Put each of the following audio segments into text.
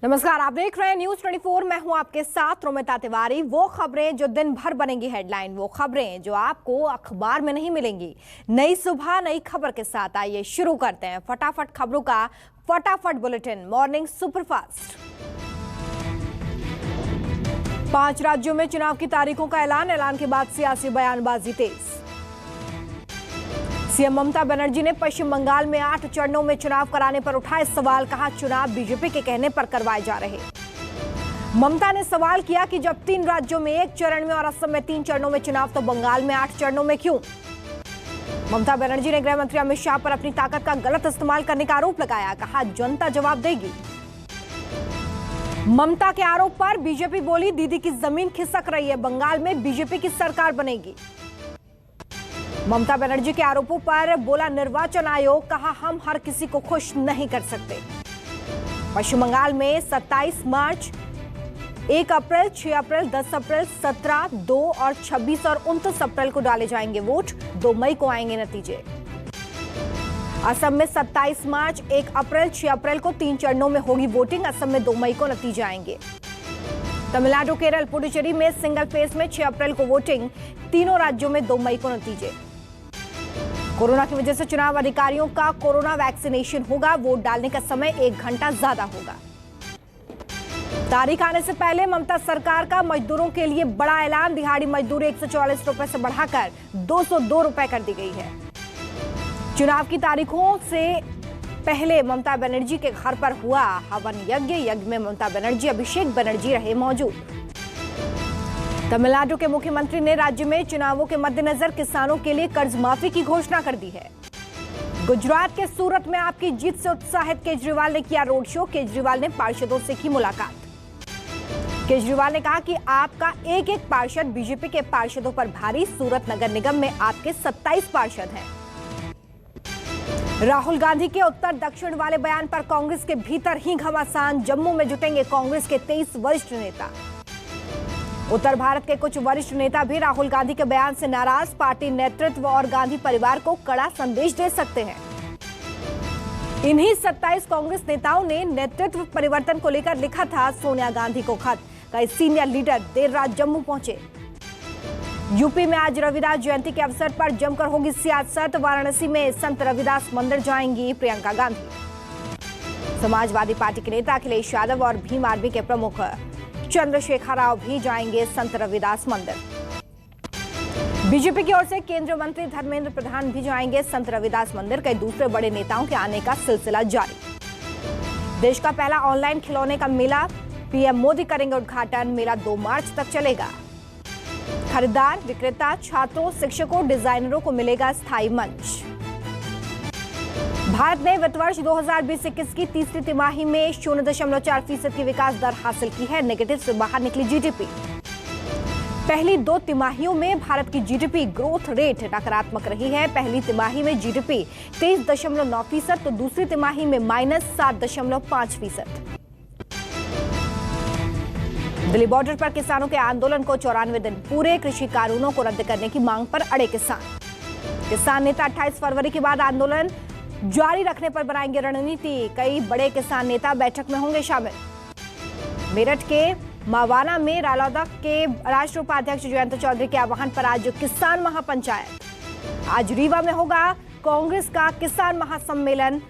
नमस्कार, आप देख रहे हैं न्यूज 24। मैं हूं आपके साथ रोमिता तिवारी। वो खबरें जो दिन भर बनेंगी हेडलाइन, वो खबरें जो आपको अखबार में नहीं मिलेंगी। नई सुबह नई खबर के साथ आइए शुरू करते हैं फटाफट खबरों का फटाफट बुलेटिन मॉर्निंग सुपरफास्ट। 5 राज्यों में चुनाव की तारीखों का ऐलान के बाद सियासी बयानबाजी तेज। सीएम ममता बनर्जी ने पश्चिम बंगाल में 8 चरणों में चुनाव कराने पर उठाए सवाल। कहा, चुनाव बीजेपी के कहने पर करवाए जा रहे। ममता ने सवाल किया कि जब 3 राज्यों में 1 चरण में और असम में 3 चरणों में चुनाव, तो बंगाल में 8 चरणों में क्यों? ममता बनर्जी ने गृह मंत्री अमित शाह पर अपनी ताकत का गलत इस्तेमाल करने का आरोप लगाया। कहा, जनता जवाब देगी। ममता के आरोप पर बीजेपी बोली, दीदी की जमीन खिसक रही है, बंगाल में बीजेपी की सरकार बनेगी। ममता बनर्जी के आरोपों पर बोला निर्वाचन आयोग। कहा, हम हर किसी को खुश नहीं कर सकते। पश्चिम बंगाल में 27 मार्च, 1 अप्रैल, 6 अप्रैल, 10 अप्रैल, 17, 2 और 26 और 29 अप्रैल को डाले जाएंगे वोट। 2 मई को आएंगे नतीजे। असम में 27 मार्च, 1 अप्रैल, 6 अप्रैल को 3 चरणों में होगी वोटिंग। असम में 2 मई को नतीजे आएंगे। तमिलनाडु, केरल, पुडुचेरी में सिंगल फेज में 6 अप्रैल को वोटिंग। तीनों राज्यों में 2 मई को नतीजे। कोरोना की वजह से चुनाव अधिकारियों का कोरोना वैक्सीनेशन होगा। वोट डालने का समय 1 घंटा ज्यादा होगा। तारीख आने से पहले ममता सरकार का मजदूरों के लिए बड़ा ऐलान। दिहाड़ी मजदूरी 144 रुपए से बढ़ाकर 202 रुपए कर दी गई है। चुनाव की तारीखों से पहले ममता बनर्जी के घर पर हुआ हवन यज्ञ में ममता बनर्जी, अभिषेक बनर्जी रहे मौजूद। तमिलनाडु के मुख्यमंत्री ने राज्य में चुनावों के मद्देनजर किसानों के लिए कर्ज माफी की घोषणा कर दी है। गुजरात के सूरत में आपकी जीत से उत्साहित केजरीवाल ने किया रोड शो। केजरीवाल ने पार्षदों से की मुलाकात। केजरीवाल ने कहा कि आपका एक पार्षद बीजेपी के पार्षदों पर भारी। सूरत नगर निगम में आपके 27 पार्षद हैं। राहुल गांधी के उत्तर दक्षिण वाले बयान पर कांग्रेस के भीतर ही घमासान। जम्मू में जुटेंगे कांग्रेस के 23 वरिष्ठ नेता। उत्तर भारत के कुछ वरिष्ठ नेता भी राहुल गांधी के बयान से नाराज। पार्टी नेतृत्व और गांधी परिवार को कड़ा संदेश दे सकते हैं। इन्हीं 27 कांग्रेस नेताओं ने नेतृत्व परिवर्तन को लेकर लिखा था सोनिया गांधी को खत। कई सीनियर लीडर देर रात जम्मू पहुंचे। यूपी में आज रविदास जयंती के अवसर पर जमकर होगी सियासत। वाराणसी में संत रविदास मंदिर जाएंगी प्रियंका गांधी। समाजवादी पार्टी के नेता अखिलेश यादव और भीम आर्मी के प्रमुख चंद्रशेखर राव भी जाएंगे संत रविदास मंदिर। बीजेपी की ओर से केंद्रीय मंत्री धर्मेंद्र प्रधान भी जाएंगे संत रविदास मंदिर। कई दूसरे बड़े नेताओं के आने का सिलसिला जारी। देश का पहला ऑनलाइन खिलौने का मेला, पीएम मोदी करेंगे उद्घाटन। मेला 2 मार्च तक चलेगा। खरीदार, विक्रेता, छात्रों, शिक्षकों, डिजाइनरों को मिलेगा स्थायी मंच। भारत ने वित्त वर्ष 2020-21 की तीसरी तिमाही में 0.4% की विकास दर हासिल की है। नेगेटिव से बाहर निकली जीडीपी। पहली 2 तिमाहियों में भारत की जीडीपी ग्रोथ रेट नकारात्मक रही है। पहली तिमाही में जीडीपी 23.9%, तो दूसरी तिमाही में -7.5%। दिल्ली बॉर्डर पर किसानों के आंदोलन को 94 दिन पूरे। कृषि कानूनों को रद्द करने की मांग पर अड़े किसान नेता 28 फरवरी के बाद आंदोलन जारी रखने पर बनाएंगे रणनीति। कई बड़े किसान नेता बैठक में होंगे शामिल। मेरठ के मावाना में रालोद के राष्ट्रीय उपाध्यक्ष जयंत चौधरी के आह्वान पर आज किसान महापंचायत। आज रीवा में होगा कांग्रेस का किसान महासम्मेलन।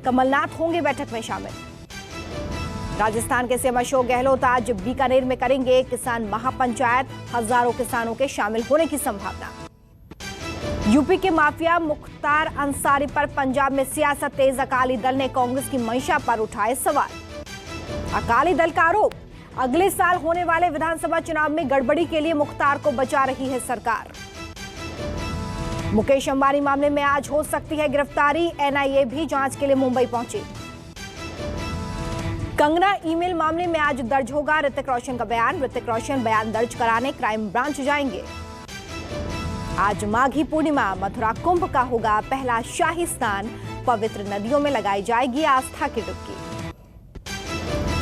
कमलनाथ होंगे बैठक में शामिल। राजस्थान के सीएम अशोक गहलोत आज बीकानेर में करेंगे किसान महापंचायत। हजारों किसानों के शामिल होने की संभावना। यूपी के माफिया मुख्तार अंसारी पर पंजाब में सियासत तेज। अकाली दल ने कांग्रेस की मंशा पर उठाए सवाल। अकाली दल का आरोप, अगले साल होने वाले विधानसभा चुनाव में गड़बड़ी के लिए मुख्तार को बचा रही है सरकार। मुकेश अंबानी मामले में आज हो सकती है गिरफ्तारी। एनआईए भी जांच के लिए मुंबई पहुंची। कंगना ईमेल मामले में आज दर्ज होगा ऋतिक रोशन का बयान। ऋतिक रोशन बयान दर्ज कराने क्राइम ब्रांच जाएंगे। आज माघी पूर्णिमा, मथुरा कुंभ का होगा पहला शाही स्नान। पवित्र नदियों में लगाई जाएगी आस्था की डुबकी।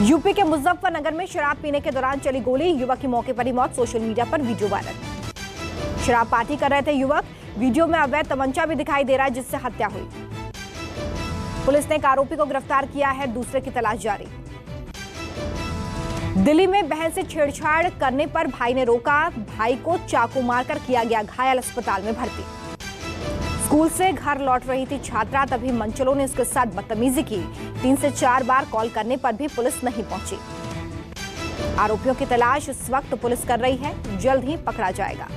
यूपी के मुजफ्फरनगर में शराब पीने के दौरान चली गोली। युवक की मौके पर ही मौत। सोशल मीडिया पर वीडियो वायरल। शराब पार्टी कर रहे थे युवक। वीडियो में अवैध तमंचा भी दिखाई दे रहा है जिससे हत्या हुई। पुलिस ने एक आरोपी को गिरफ्तार किया है। दूसरे की तलाश जारी। दिल्ली में बहन से छेड़छाड़ करने पर भाई ने रोका, भाई को चाकू मारकर किया गया घायल, अस्पताल में भर्ती। स्कूल से घर लौट रही थी छात्रा, तभी मनचलों ने उसके साथ बदतमीजी की। 3 से 4 बार कॉल करने पर भी पुलिस नहीं पहुंची। आरोपियों की तलाश इस वक्त पुलिस कर रही है, जल्द ही पकड़ा जाएगा।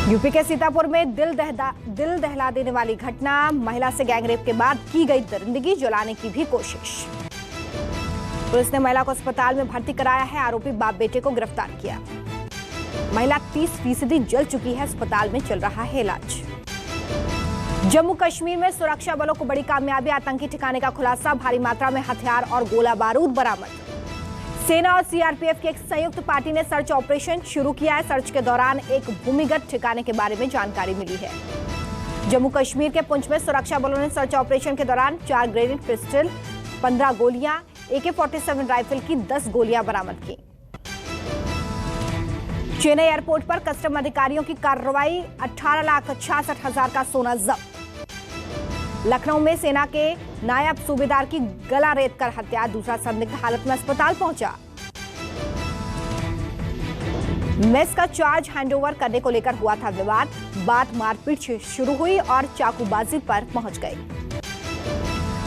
यूपी के सीतापुर में दिल दहला देने वाली घटना, महिला से गैंगरेप के बाद की गई दरिंदगी, जलाने की भी कोशिश। पुलिस ने महिला को अस्पताल में भर्ती कराया है, आरोपी बाप बेटे को गिरफ्तार किया। महिला 30% जल चुकी है, अस्पताल में चल रहा है इलाज। जम्मू कश्मीर में सुरक्षा बलों को बड़ी कामयाबी, आतंकी ठिकाने का खुलासा, भारी मात्रा में हथियार और गोला बारूद बरामद। सेना और सीआरपीएफ की एक संयुक्त पार्टी ने सर्च ऑपरेशन शुरू किया है। सर्च के दौरान एक भूमिगत ठिकाने के बारे में जानकारी मिली है। जम्मू कश्मीर के पुंछ में सुरक्षा बलों ने सर्च ऑपरेशन के दौरान 4 ग्रेनेड पिस्टल, 15 गोलियां, AK-47 राइफल की 10 गोलियां बरामद की। चेन्नई एयरपोर्ट पर कस्टम अधिकारियों की कार्रवाई, 18,66,000 का सोना जब्त। लखनऊ में सेना के नायब सूबेदार की गला रेत कर हत्या, दूसरा संदिग्ध हालत में अस्पताल पहुंचा। मेस का चार्ज हैंडओवर करने को लेकर हुआ था विवाद, बात मारपीट से शुरू हुई और चाकूबाजी पर पहुंच गई।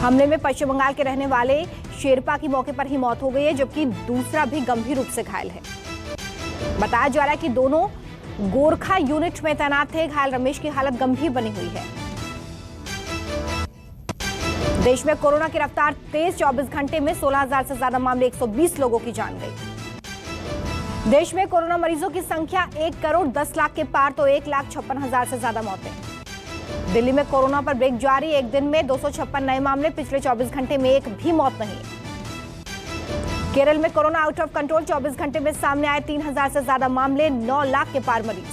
हमले में पश्चिम बंगाल के रहने वाले शेरपा की मौके पर ही मौत हो गई है, जबकि दूसरा भी गंभीर रूप से घायल है। बताया जा रहा है कि दोनों गोरखा यूनिट में तैनात थे। घायल रमेश की हालत गंभीर बनी हुई है। देश में कोरोना की रफ्तार तेज, 24 घंटे में 16,000 से ज्यादा मामले, 120 लोगों की जान गई। देश में कोरोना मरीजों की संख्या 1,10,00,000 के पार, तो 1,56,000 से ज्यादा मौतें। दिल्ली में कोरोना पर ब्रेक जारी, एक दिन में 256 नए मामले, पिछले 24 घंटे में एक भी मौत नहीं। केरल में कोरोना आउट ऑफ कंट्रोल, 24 घंटे में सामने आए 3,000 से ज्यादा मामले, 9 लाख के पार मरीज।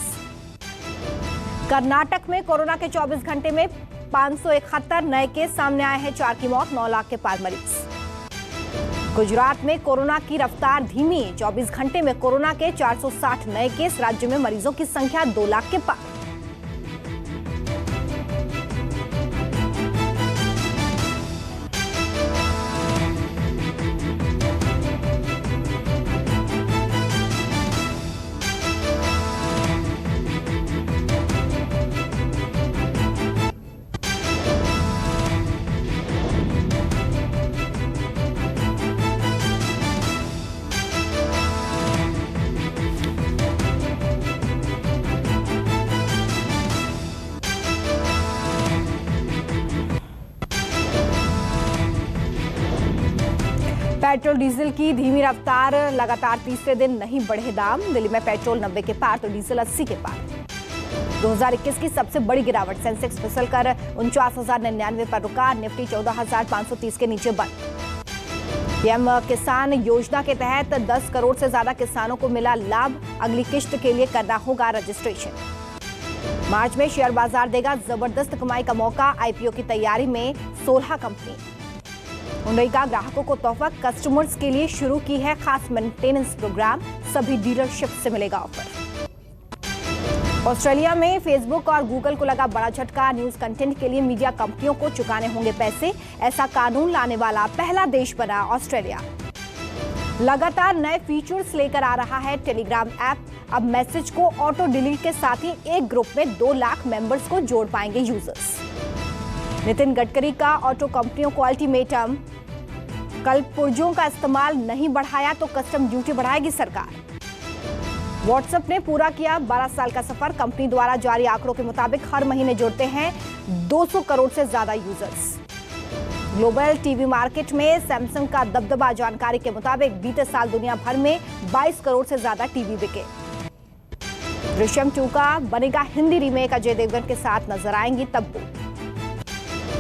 कर्नाटक में कोरोना के 24 घंटे में 571 नए केस सामने आए हैं, 4 की मौत, 9 लाख के पार मरीज। गुजरात में कोरोना की रफ्तार धीमी, 24 घंटे में कोरोना के 460 नए केस, राज्य में मरीजों की संख्या 2 लाख के पार। पेट्रोल डीजल की धीमी रफ्तार, लगातार तीसरे दिन नहीं बढ़े दाम। दिल्ली में पेट्रोल 90 के पार, तो डीजल 80 के पार। 2021 की सबसे बड़ी गिरावट, सेंसेक्स फिसलकर 49,099 पर रुका, निफ्टी 14,530 के नीचे बंद। पीएम किसान योजना के तहत 10 करोड़ से ज्यादा किसानों को मिला लाभ, अगली किश्त के लिए करना होगा रजिस्ट्रेशन। मार्च में शेयर बाजार देगा जबरदस्त कमाई का मौका, आईपीओ की तैयारी में 16 कंपनी। हुंडई का ग्राहकों को तोहफा, कस्टमर्स के लिए शुरू की है खास मेंटेनेंस प्रोग्राम, सभी डीलरशिप से मिलेगा ऑफर। ऑस्ट्रेलिया में फेसबुक और गूगल को लगा बड़ा झटका, न्यूज कंटेंट के लिए मीडिया कंपनियों को चुकाने होंगे पैसे, ऐसा कानून लाने वाला पहला देश बना ऑस्ट्रेलिया। लगातार नए फीचर्स लेकर आ रहा है टेलीग्राम ऐप, अब मैसेज को ऑटो डिलीट के साथ ही एक ग्रुप में 2 लाख मेंबर्स को जोड़ पाएंगे यूजर्स। नितिन गडकरी का ऑटो कंपनियों को अल्टीमेटम, कल पुर्जों का इस्तेमाल नहीं बढ़ाया तो कस्टम ड्यूटी बढ़ाएगी सरकार। व्हाट्सएप ने पूरा किया 12 साल का सफर, कंपनी द्वारा जारी आंकड़ों के मुताबिक हर महीने जुड़ते हैं 200 करोड़ से ज्यादा यूजर्स। ग्लोबल टीवी मार्केट में सैमसंग का दबदबा, जानकारी के मुताबिक बीते साल दुनिया भर में 22 करोड़ से ज्यादा टीवी बिके। दृश्यम 2 का बनेगा हिंदी रीमेक, अजय देवगन के साथ नजर आएंगी तब्बू।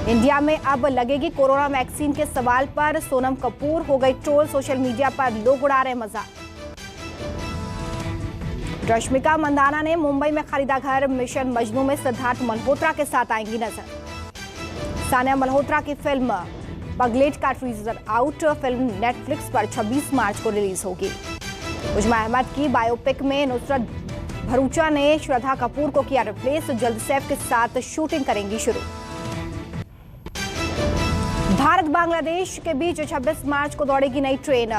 इंडिया में अब लगेगी कोरोना वैक्सीन के सवाल पर सोनम कपूर हो गई ट्रोल, सोशल मीडिया पर लोग उड़ा रहे मजाक। रश्मिका मंदाना ने मुंबई में खरीदा घर, मिशन मजनू में सिद्धार्थ मल्होत्रा के साथ आएंगी नजर। सानिया मल्होत्रा की फिल्म पगलेट का टीजर आउट, फिल्म नेटफ्लिक्स पर 26 मार्च को रिलीज होगी। उजमा अहमद की बायोपिक में नुसरत भरूचा ने श्रद्धा कपूर को किया रिप्लेस, जल्द सैफ के साथ शूटिंग करेंगी शुरू। भारत बांग्लादेश के बीच 26 मार्च को दौड़ेगी नई ट्रेन।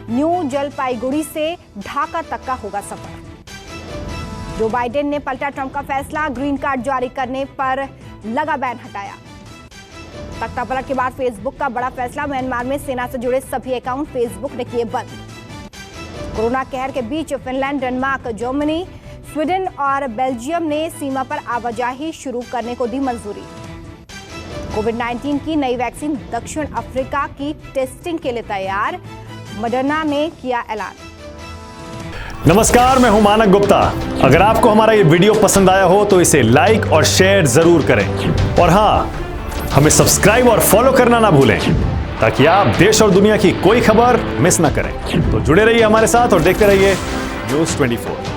न्यू जलपाईगुड़ी से ढाका तक का होगा सफर। जो बाइडेन ने पलटा ट्रंप का फैसला, ग्रीन कार्ड जारी करने पर लगा बैन हटाया। तख्तापलट के बाद फेसबुक का बड़ा फैसला, म्यांमार में सेना से जुड़े सभी अकाउंट फेसबुक ने किए बंद। कोरोना कहर के बीच फिनलैंड, डेनमार्क, जर्मनी, स्वीडन और बेल्जियम ने सीमा पर आवाजाही शुरू करने को दी मंजूरी। कोविड-19 की नई वैक्सीन दक्षिण अफ्रीका की टेस्टिंग के लिए तैयार, मॉडर्ना ने किया ऐलान। नमस्कार, मैं हूं मानक गुप्ता। अगर आपको हमारा ये वीडियो पसंद आया हो तो इसे लाइक और शेयर जरूर करें और हां, हमें सब्सक्राइब और फॉलो करना ना भूलें ताकि आप देश और दुनिया की कोई खबर मिस ना करें। तो जुड़े रहिए हमारे साथ और देखते रहिए न्यूज़ 24।